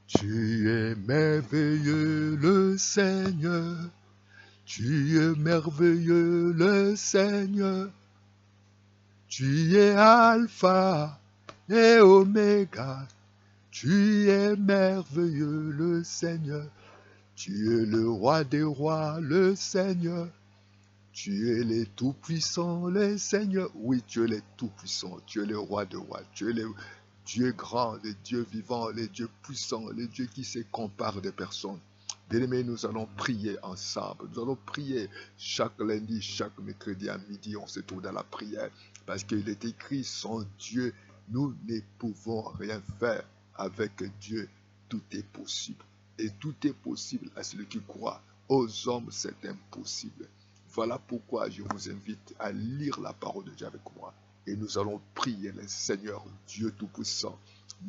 Tu es merveilleux le Seigneur, tu es merveilleux le Seigneur, tu es Alpha et Oméga, tu es merveilleux le Seigneur, tu es le roi des rois le Seigneur, tu es le tout-puissant le Seigneur, oui tu es le tout-puissant, tu es le roi des rois, tu es le Dieu grand, le Dieu vivant, le Dieu puissant, le Dieu qui se compare des personnes. Bien-aimés, nous allons prier ensemble. Nous allons prier chaque lundi, chaque mercredi à midi. On se trouve dans la prière parce qu'il est écrit sans Dieu, nous ne pouvons rien faire. Avec Dieu, tout est possible. Et tout est possible à celui qui croit. Aux hommes, c'est impossible. Voilà pourquoi je vous invite à lire la parole de Dieu avec moi. Et nous allons prier le Seigneur Dieu Tout-Puissant.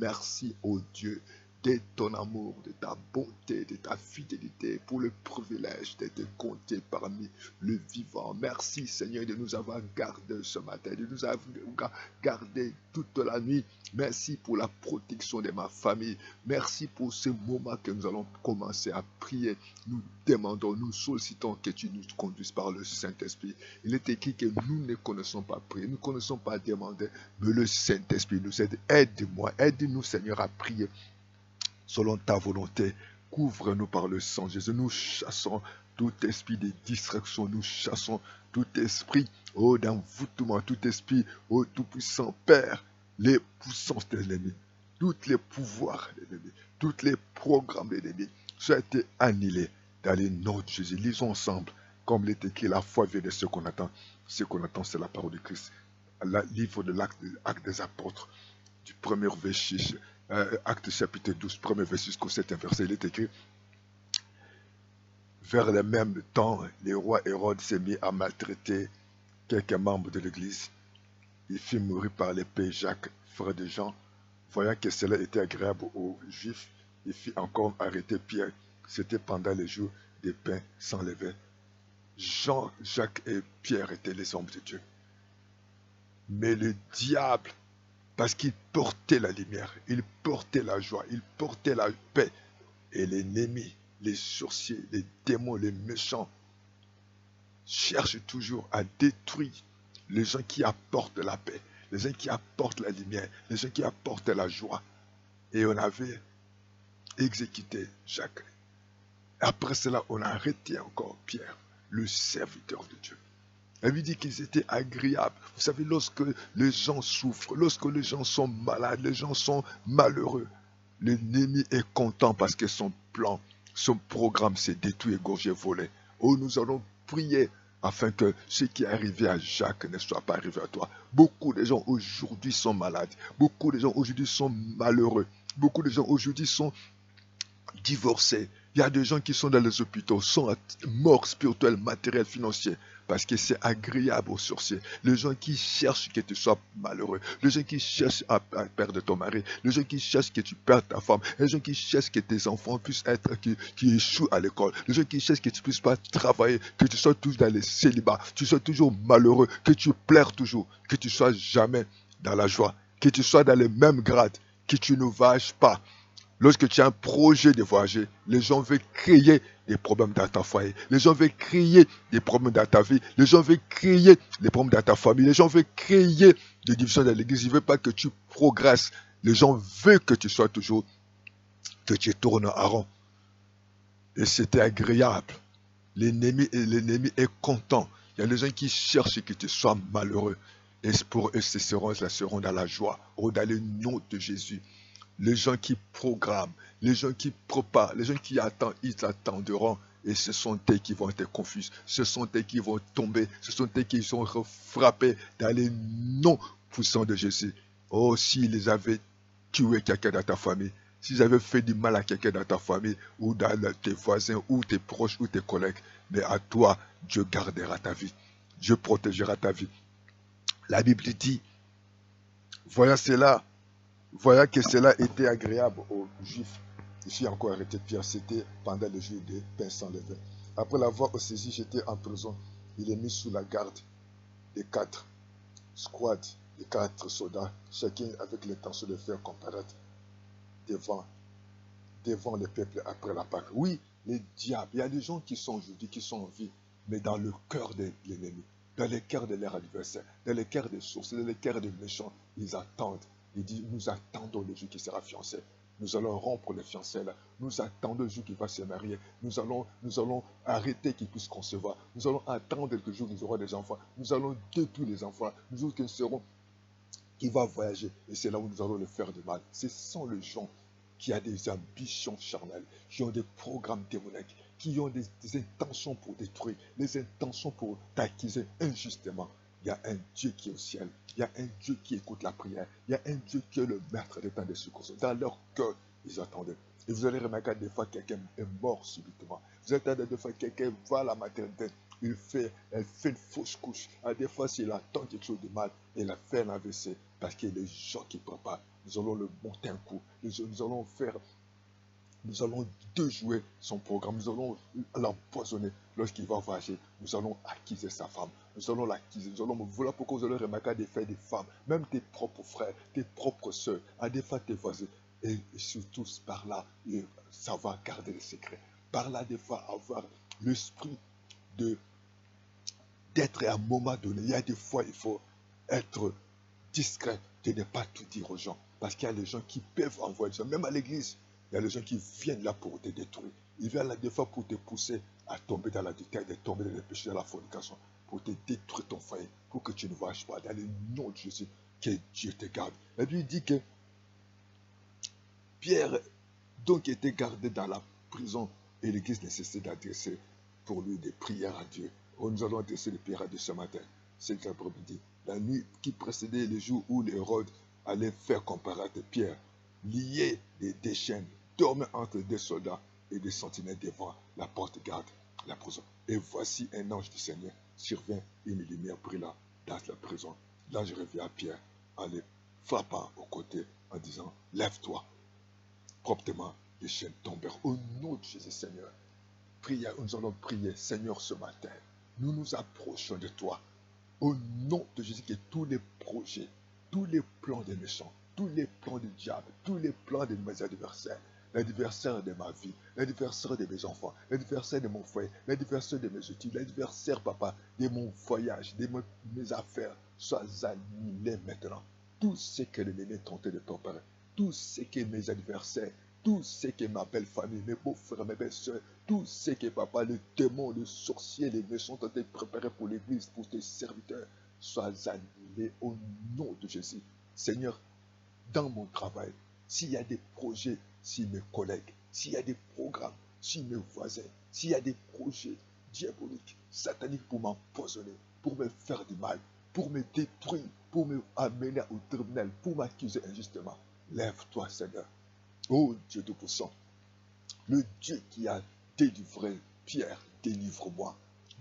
Merci, ô Dieu, de ton amour, de ta bonté, de ta fidélité, pour le privilège d'être compté parmi le vivant. Merci, Seigneur, de nous avoir gardés ce matin, de nous avoir gardés toute la nuit. Merci pour la protection de ma famille. Merci pour ce moment que nous allons commencer à prier. Nous demandons, nous sollicitons que tu nous conduises par le Saint-Esprit. Il est écrit que nous ne connaissons pas prier, nous ne connaissons pas demander, mais le Saint-Esprit nous aide. Aide-moi, aide-nous, Seigneur, à prier selon ta volonté. Couvre-nous par le sang. Jésus, nous chassons tout esprit de distraction, nous chassons tout esprit, d'envoûtement, tout esprit, tout-puissant Père, les puissances de l'ennemi, tous les pouvoirs de l'ennemi, tous les programmes de l'ennemi, soient été annihilés dans les noms de Jésus. Lisons ensemble, comme il est écrit, la foi vient de ce qu'on attend. Ce qu'on attend, c'est la parole de Christ. Le livre de l'acte des apôtres, du premier verset, acte chapitre 12, premier verset jusqu'au 7e verset, il est écrit: vers le même temps, le roi Hérode s'est mis à maltraiter quelques membres de l'église. Il fit mourir par l'épée Jacques, frère de Jean. Voyant que cela était agréable aux Juifs, il fit encore arrêter Pierre. C'était pendant les jours des pains sans levain. Jean, Jacques et Pierre étaient les hommes de Dieu. Mais le diable, parce qu'il portait la lumière, il portait la joie, il portait la paix, et l'ennemi, les sorciers, les démons, les méchants, cherchent toujours à détruire les gens qui apportent la paix, les gens qui apportent la lumière, les gens qui apportent la joie. Et on avait exécuté Jacques. Après cela, on a arrêté encore Pierre, le serviteur de Dieu. Elle lui dit qu'ils étaient agréables. Vous savez, lorsque les gens souffrent, lorsque les gens sont malades, les gens sont malheureux, l'ennemi est content parce que son plan, son programme s'est détruit, égorgé, volé. Oh, nous allons prier afin que ce qui est arrivé à Jacques ne soit pas arrivé à toi. Beaucoup de gens aujourd'hui sont malades. Beaucoup de gens aujourd'hui sont malheureux. Beaucoup de gens aujourd'hui sont divorcés. Il y a des gens qui sont dans les hôpitaux, sont morts spirituels, matériels, financiers, parce que c'est agréable aux sorciers. Les gens qui cherchent que tu sois malheureux, les gens qui cherchent à perdre ton mari, les gens qui cherchent que tu perdes ta femme, les gens qui cherchent que tes enfants puissent être, qui échouent à l'école, les gens qui cherchent que tu ne puisses pas travailler, que tu sois toujours dans les célibats, tu sois toujours malheureux, que tu pleures toujours, que tu sois jamais dans la joie, que tu sois dans les mêmes grades, que tu ne voyages pas. Lorsque tu as un projet de voyager, les gens veulent créer des problèmes dans ta foyer. Les gens veulent créer des problèmes dans ta vie. Les gens veulent créer des problèmes dans ta famille. Les gens veulent créer des divisions dans l'église. Ils ne veulent pas que tu progresses. Les gens veulent que tu sois toujours, que tu tournes en rond. Et c'était agréable. L'ennemi est content. Il y a des gens qui cherchent que tu sois malheureux. Et pour eux, ce seront dans la joie. Oh, dans le nom de Jésus. Les gens qui programment, les gens qui préparent, les gens qui attendent, ils attendront. Et ce sont eux qui vont être confus. Ce sont eux qui vont tomber. Ce sont eux qui sont frappés dans les noms puissants de Jésus. Oh, s'ils avaient tué quelqu'un dans ta famille, s'ils avaient fait du mal à quelqu'un dans ta famille, ou dans tes voisins, ou tes proches, ou tes collègues, mais à toi, Dieu gardera ta vie. Dieu protégera ta vie. La Bible dit, voyant cela, voyant que cela était agréable aux Juifs, ici encore arrêté Pierre, c'était pendant le jour des pains sans levain. Après l'avoir saisi, jeté en prison, il est mis sous la garde des 4 squads, des 4 soldats, chacun avec l'intention de faire comparaître devant devant les peuples après la Pâque. Oui, les diables, il y a des gens qui sont aujourd'hui, qui sont en vie, mais dans le cœur de l'ennemi, dans le cœur de leur adversaire, dans le cœur des sources, dans le cœur des méchants, ils attendent. Ils disent, nous attendons le jour qui sera fiancé. Nous allons rompre les fiançailles là. Nous attendons le jour qu'il va se marier. Nous allons arrêter qu'il puisse concevoir. Nous allons attendre le jour qu'ils auront des enfants. Nous allons détruire les enfants. Nous autres qui serons, qui va voyager. Et c'est là où nous allons le faire de mal. Ce sont les gens qui ont des ambitions charnelles, qui ont des programmes démoniaques, qui ont des intentions pour détruire, des intentions pour t'accuser injustement. Il y a un Dieu qui est au ciel. Il y a un Dieu qui écoute la prière. Il y a un Dieu qui est le maître des temps des secours. Dans leur cœur, ils attendaient. Et vous allez remarquer des fois quelqu'un est mort subitement. Vous attendez des fois quelqu'un va à la maternité. Elle fait une fausse couche. Des fois, s'il attend quelque chose de mal, elle a fait un AVC. Parce qu'il y a des gens qui ne préparent. Nous allons le monter un coup. Nous allons déjouer son programme. Nous allons l'empoisonner lorsqu'il va voyager. Nous allons acquiser sa femme. Nous allons l'acquiser. Voilà pourquoi vous allez remarquer des faits des femmes, même tes propres frères, tes propres soeurs, à des fois tes voisins. Et surtout par là, savoir garder les secrets. Par là, des fois, avoir l'esprit d'être à un moment donné. Il y a des fois, il faut être discret, de ne pas tout dire aux gens. Parce qu'il y a des gens qui peuvent envoyer ça. Même à l'église, il y a des gens qui viennent là pour te détruire. Ils viennent là des fois pour te pousser à tomber dans la détail, de tomber dans les péchés, dans la fornication, pour te détruire ton foyer, pour que tu ne voyages pas. Dans le nom de Jésus, que Dieu te garde. La Bible dit que Pierre donc était gardé dans la prison et l'église nécessitait d'adresser pour lui des prières à Dieu. Oh, nous allons adresser des prières à Dieu ce matin. C'est l'après-midi. La nuit qui précédait le jour où l'Hérode allait faire comparaître Pierre, lié des chaînes, dormait entre des soldats et des sentinelles devant la porte garde de la prison. Et voici un ange du Seigneur survint, une lumière brilla dans la prison. L'ange revient à Pierre en le frappant au côté en disant, lève-toi. Promptement, les chaînes tombèrent. Au nom de Jésus, Seigneur, nous allons prier, Seigneur, ce matin. Nous nous approchons de toi. Au nom de Jésus, que tous les projets, tous les plans des méchants, tous les plans du diable, tous les plans de mes adversaires, l'adversaire de ma vie, l'adversaire de mes enfants, l'adversaire de mon foyer, l'adversaire de mes outils, l'adversaire, papa, de mon voyage, de mes affaires, soient annulés maintenant. Tout ce que l'ennemi est tenté de préparer, tout ce que mes adversaires, tout ce que ma belle famille, mes beaux-frères, mes belles-sœurs, tout ce que, papa, les démons, les sorciers, les méchants ont été préparés pour l'église, pour tes serviteurs, soient annulés au nom de Jésus. Seigneur, dans mon travail, s'il y a des projets, si mes collègues, s'il y a des programmes, si mes voisins, s'il y a des projets diaboliques, sataniques pour m'empoisonner, pour me faire du mal, pour me détruire, pour me amener au tribunal, pour m'accuser injustement, lève-toi, Seigneur. Oh Dieu Tout-Puissant, le Dieu qui a délivré Pierre, délivre-moi,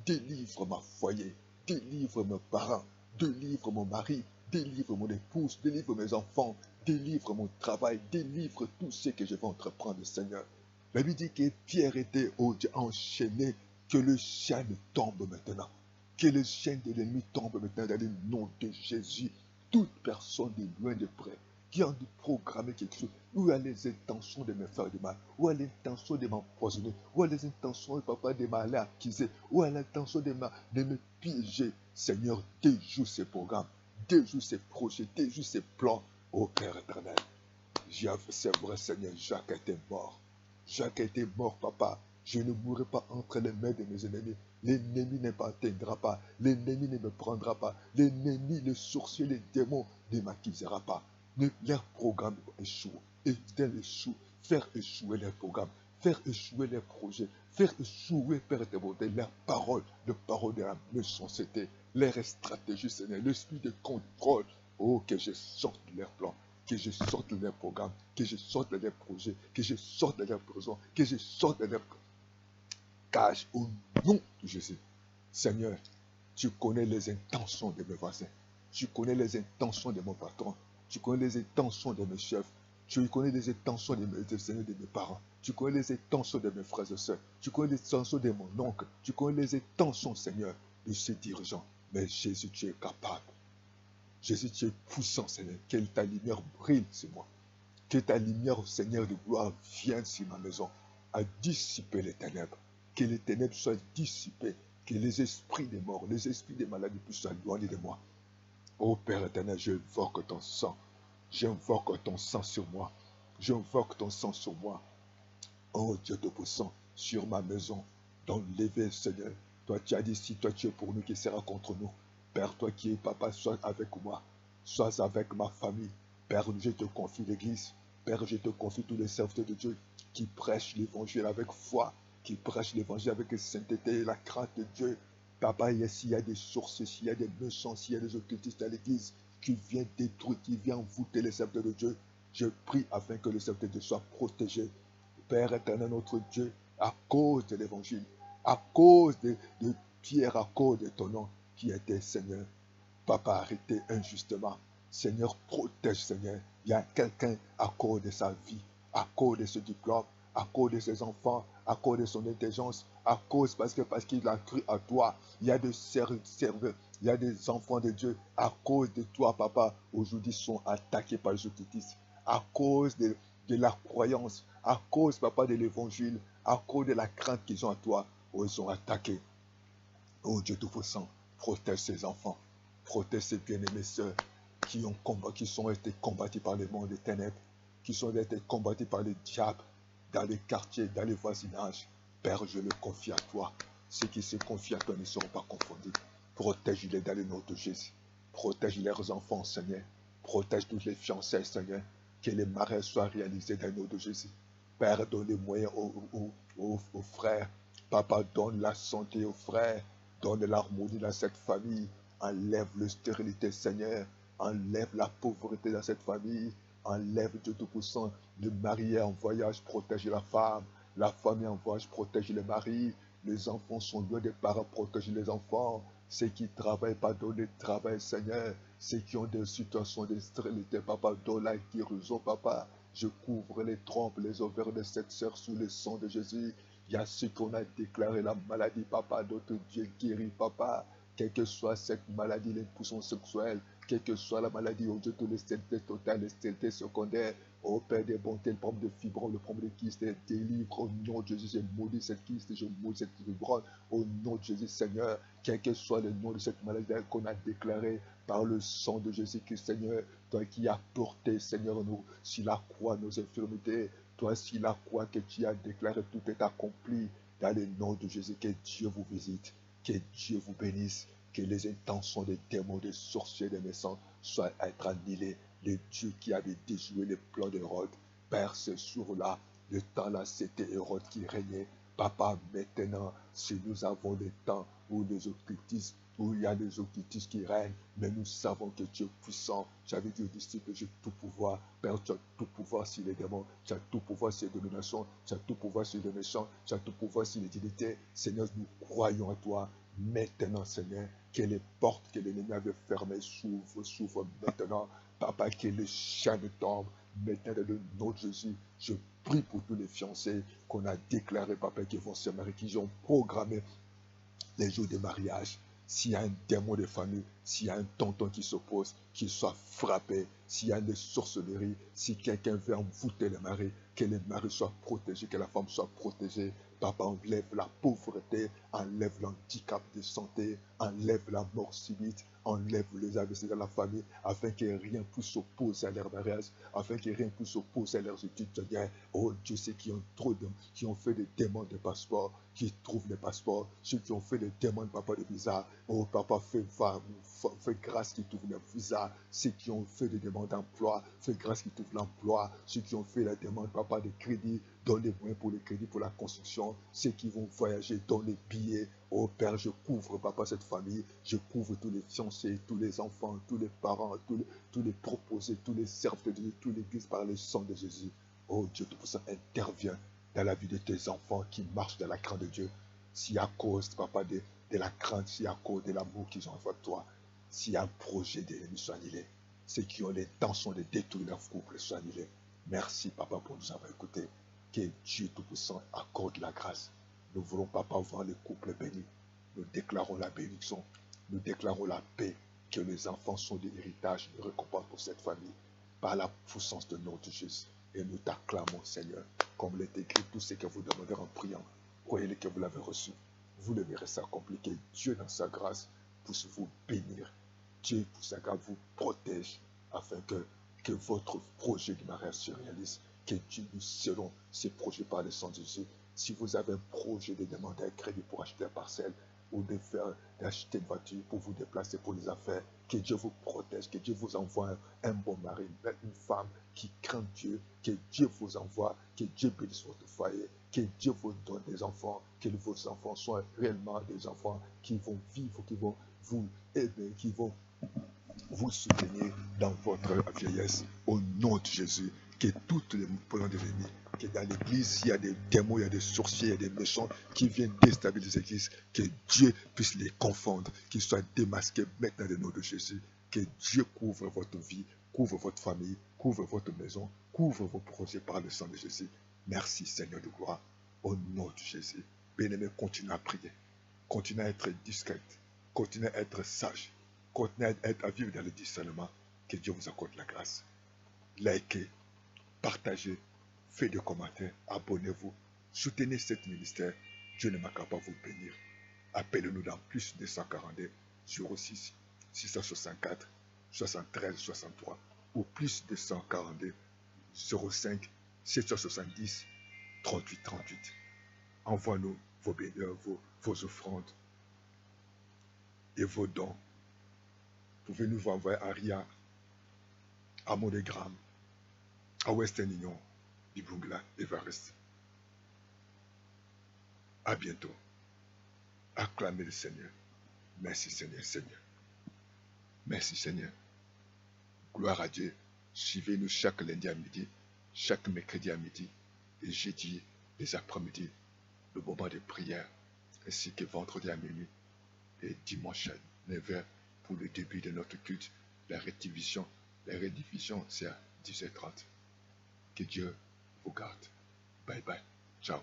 délivre ma foyer, délivre mes parents, délivre mon mari, délivre mon épouse, délivre mes enfants, délivre mon travail, délivre tout ce que je vais entreprendre, Seigneur. La Bible dit que Pierre était enchaîné, que le chêne tombe maintenant, que le chêne de l'ennemi tombe maintenant dans le nom de Jésus. Toute personne de loin de près qui a programmé quelque chose, où a les intentions de me faire du mal, où a l'intention de m'empoisonner, où a les intentions, papa, de m'aller accuser, où a l'intention de me piéger. Seigneur, déjoue ces programmes, déjoue ces projets, déjoue ces plans, ô Père éternel. C'est vrai, Seigneur, Jacques était mort. Jacques était mort, papa. Je ne mourrai pas entre les mains de mes ennemis. L'ennemi ne m'atteindra pas. L'ennemi ne me prendra pas. L'ennemi, le sorcier, les démons ne m'accusera pas. Leur programme échoue. Et d'elles échouent. Faire échouer leurs programmes. Faire échouer leurs projets. Faire échouer, Père éternel, leurs paroles. Les paroles de la méchanceté. Leurs stratégies, Seigneur. L'esprit de contrôle. Oh, que je sorte de leurs plans. Que je sorte de leurs programmes, que je sorte de leurs projets, que je sorte de leurs prisons, que je sorte de leurs cages au nom de Jésus. Seigneur, tu connais les intentions de mes voisins, tu connais les intentions de mon patron, tu connais les intentions de mes chefs, tu connais les intentions de mes parents, tu connais les intentions de mes frères et sœurs, tu connais les intentions de mon oncle, tu connais les intentions, Seigneur, de ces dirigeants. Mais Jésus, tu es capable. Jésus, tu es puissant, Seigneur. Que ta lumière brille sur moi. Que ta lumière, Seigneur de gloire, vienne sur ma maison, à dissiper les ténèbres. Que les ténèbres soient dissipées. Que les esprits des morts, les esprits des maladies puissent s'éloigner de moi. Ô Père éternel, j'invoque ton sang. J'invoque ton sang sur moi. J'invoque ton sang sur moi. Oh Dieu Tout-Puissant, sur ma maison, dans le lever, Seigneur. Toi, tu as dit, si toi tu es pour nous, qui sera contre nous? Père, toi qui es papa, sois avec moi. Sois avec ma famille. Père, je te confie l'Église. Père, je te confie tous les serviteurs de Dieu qui prêchent l'Évangile avec foi, qui prêchent l'Évangile avec sainteté et la crainte de Dieu. Papa, s'il y a des sources, s'il y a des méchants, s'il y a des occultistes à l'Église qui viennent détruire, qui viennent envoûter les serviteurs de Dieu, je prie afin que les serviteurs de Dieu soient protégés. Père éternel, notre Dieu, à cause de l'évangile, à cause de Pierre, à cause de ton nom qui était Seigneur. Papa arrêté injustement. Seigneur, protège, Seigneur. Il y a quelqu'un à cause de sa vie, à cause de ce diplôme, à cause de ses enfants, à cause de son intelligence, à cause parce qu'il a cru à toi. Il y a des serveurs, il y a des enfants de Dieu, à cause de toi, papa, aujourd'hui sont attaqués par les occultistes, à cause de la croyance, à cause, papa, de l'évangile, à cause de la crainte qu'ils ont à toi, où ils sont attaqués. Oh Dieu Tout-Puissant, protège ces enfants, protège ces bien-aimés sœurs qui sont été combattus par le monde des ténèbres, qui sont été combattus par les diables dans les quartiers, dans les voisinages. Père, je le confie à toi. Ceux qui se confient à toi ne seront pas confondus. Protège-les dans le nom de Jésus. Protège leurs enfants, Seigneur. Protège toutes les fiançailles, Seigneur. Que les mariages soient réalisés dans le nom de Jésus. Père, donne les moyens aux frères. Papa, donne la santé aux frères. Donne l'harmonie dans cette famille. Enlève la stérilité, Seigneur. Enlève la pauvreté dans cette famille. Enlève Dieu Tout-Puissant. Le mari est en voyage, protège la femme. La femme est en voyage, protège le mari. Les enfants sont loin des parents, protège les enfants. Ceux qui ne travaillent pas, donne le travail, Seigneur. Ceux qui ont des situations de stérilité, papa, donne la guérison, papa. Je couvre les trompes, les ovaires de cette sœur sous le sang de Jésus. Il y a ceux qu'on a déclaré la maladie, papa, d'autres Dieu guérit, papa. Quelle que soit cette maladie, l'impulsion sexuelle, quelle que soit la maladie, oh Dieu, tous les stérilité totale, les stérités secondaires, oh Père des bontés, le problème de fibron, le problème de kyste, délivre au nom de Jésus, je maudis cette kyste, je maudis cette fibron, au nom de Jésus, Seigneur, quel que soit le nom de cette maladie qu'on a déclaré par le sang de Jésus-Christ, Seigneur, toi qui as porté, Seigneur, nous, sur la croix, nos infirmités, toi, sur la croix que tu as déclaré, tout est accompli dans le nom de Jésus, que Dieu vous visite, que Dieu vous bénisse, que les intentions des démons, des sorciers, des méchants soient être annihilées. Le Dieu qui avait déjoué les plans d'Hérode, Père, ce jour-là, le temps-là, c'était Hérode qui régnait. Papa, maintenant, si nous avons le temps où les occultistes, où il y a les occultistes qui règnent, mais nous savons que tu es puissant. J'avais dit aux disciples, j'ai tout pouvoir. Père, tu as tout pouvoir sur les démons, tu as tout pouvoir sur les dominations, tu as tout pouvoir sur les méchants, tu as tout pouvoir sur les divinités. Seigneur, nous croyons à toi. Maintenant, Seigneur, que les portes que l'ennemi avait fermées s'ouvrent maintenant. Papa, que les chaînes tombent. Maintenant, dans le nom de Jésus, je prie pour tous les fiancés qu'on a déclarés, papa, qui vont se marier, qui ont programmé les jours de mariage. S'il y a un démon de famille, s'il y a un tonton qui s'oppose, qu'il soit frappé. S'il y a une sorcellerie, si quelqu'un veut envoûter le mari, que le mari soit protégé, que la femme soit protégée. Papa, enlève la pauvreté, enlève l'handicap de santé, enlève la mort subite, enlève les AVC dans la famille, afin que rien puisse s'opposer à leur mariage, afin que rien puisse s'opposer à leurs études. Seigneur, oh Dieu, ceux qui ont trop de, qui ont fait des demandes de passeport, qui trouvent les passeports, ceux qui ont fait des demandes, papa, de visa, oh papa, fais grâce qui trouvent les visas, ceux qui ont fait des demandes d'emploi, fais grâce qui trouvent l'emploi, ceux qui ont fait la demande, papa, de crédit, donne les moyens pour les crédits, pour la construction, ceux qui vont voyager, donne les billets. Oh Père, je couvre, papa, cette famille, je couvre tous les fiancés, tous les enfants, tous les parents, tous les proposés, tous les serviteurs de Dieu, toute l'église par le sang de Jésus. Oh Dieu Tout-Puissant, intervient dans la vie de tes enfants qui marchent dans la crainte de Dieu. Si à cause, papa, de la crainte, si à cause de l'amour qu'ils ont envers toi, s'il y a un projet d'ennemi soit annulé, ceux qui ont l'intention de détruire leur couple soient annulés. Merci, papa, pour nous avoir écoutés. Que Dieu Tout-Puissant accorde la grâce. Nous voulons, papa, voir les couples bénis. Nous déclarons la bénédiction. Nous déclarons la paix. Que les enfants sont des héritages, de récompense pour cette famille. Par la puissance de nom de Jésus. Et nous t'acclamons, Seigneur, comme il est écrit, tout ce que vous demandez en priant, croyez-le que vous l'avez reçu. Vous le verrez s'accomplir, que Dieu dans sa grâce puisse vous bénir. Dieu pour sa grâce vous protège afin que votre projet de mariage se réalise. Que Dieu nous serons ces projets par le sang de Jésus. Si vous avez un projet de demander un crédit pour acheter une parcelle ou d'acheter une voiture pour vous déplacer pour les affaires, que Dieu vous protège, que Dieu vous envoie un bon mari, une femme qui craint Dieu, que Dieu vous envoie, que Dieu bénisse votre foyer, que Dieu vous donne des enfants, que vos enfants soient réellement des enfants qui vont vivre, qui vont vous aider, qui vont vous soutenir dans votre vieillesse. Au nom de Jésus, que toutes les plans de l'ennemi, que dans l'église, il y a des démons, il y a des sorciers, il y a des méchants qui viennent déstabiliser l'église, que Dieu puisse les confondre, qu'ils soient démasqués maintenant dans le nom de Jésus. Que Dieu couvre votre vie, couvre votre famille, couvre votre maison, couvre vos projets par le sang de Jésus. Merci Seigneur de gloire, au nom de Jésus. Bien-aimé, continuez à prier, continuez à être discrète, continuez à être sage, continuez à vivre dans le discernement. Que Dieu vous accorde la grâce. Likez, partagez, faites des commentaires, abonnez-vous, soutenez ce ministère. Dieu ne manquera pas vous bénir. Appelez-nous dans plus de 142 06 664 73 63 ou plus de 142 05 770 38 38. Envoie-nous vos offrandes et vos dons. Vous pouvez nous envoyer à RIA, à MoneyGram, à Western Union, Bibungla, Everest. À bientôt. Acclamez le Seigneur. Merci Seigneur, Seigneur. Merci Seigneur. Gloire à Dieu. Suivez-nous chaque lundi à midi, chaque mercredi à midi et jeudi les après-midi, le moment de prière, ainsi que vendredi à minuit et dimanche à 9h pour le début de notre culte. La rediffusion, c'est à 10h30. Que Dieu vous garde. Bye bye. Ciao.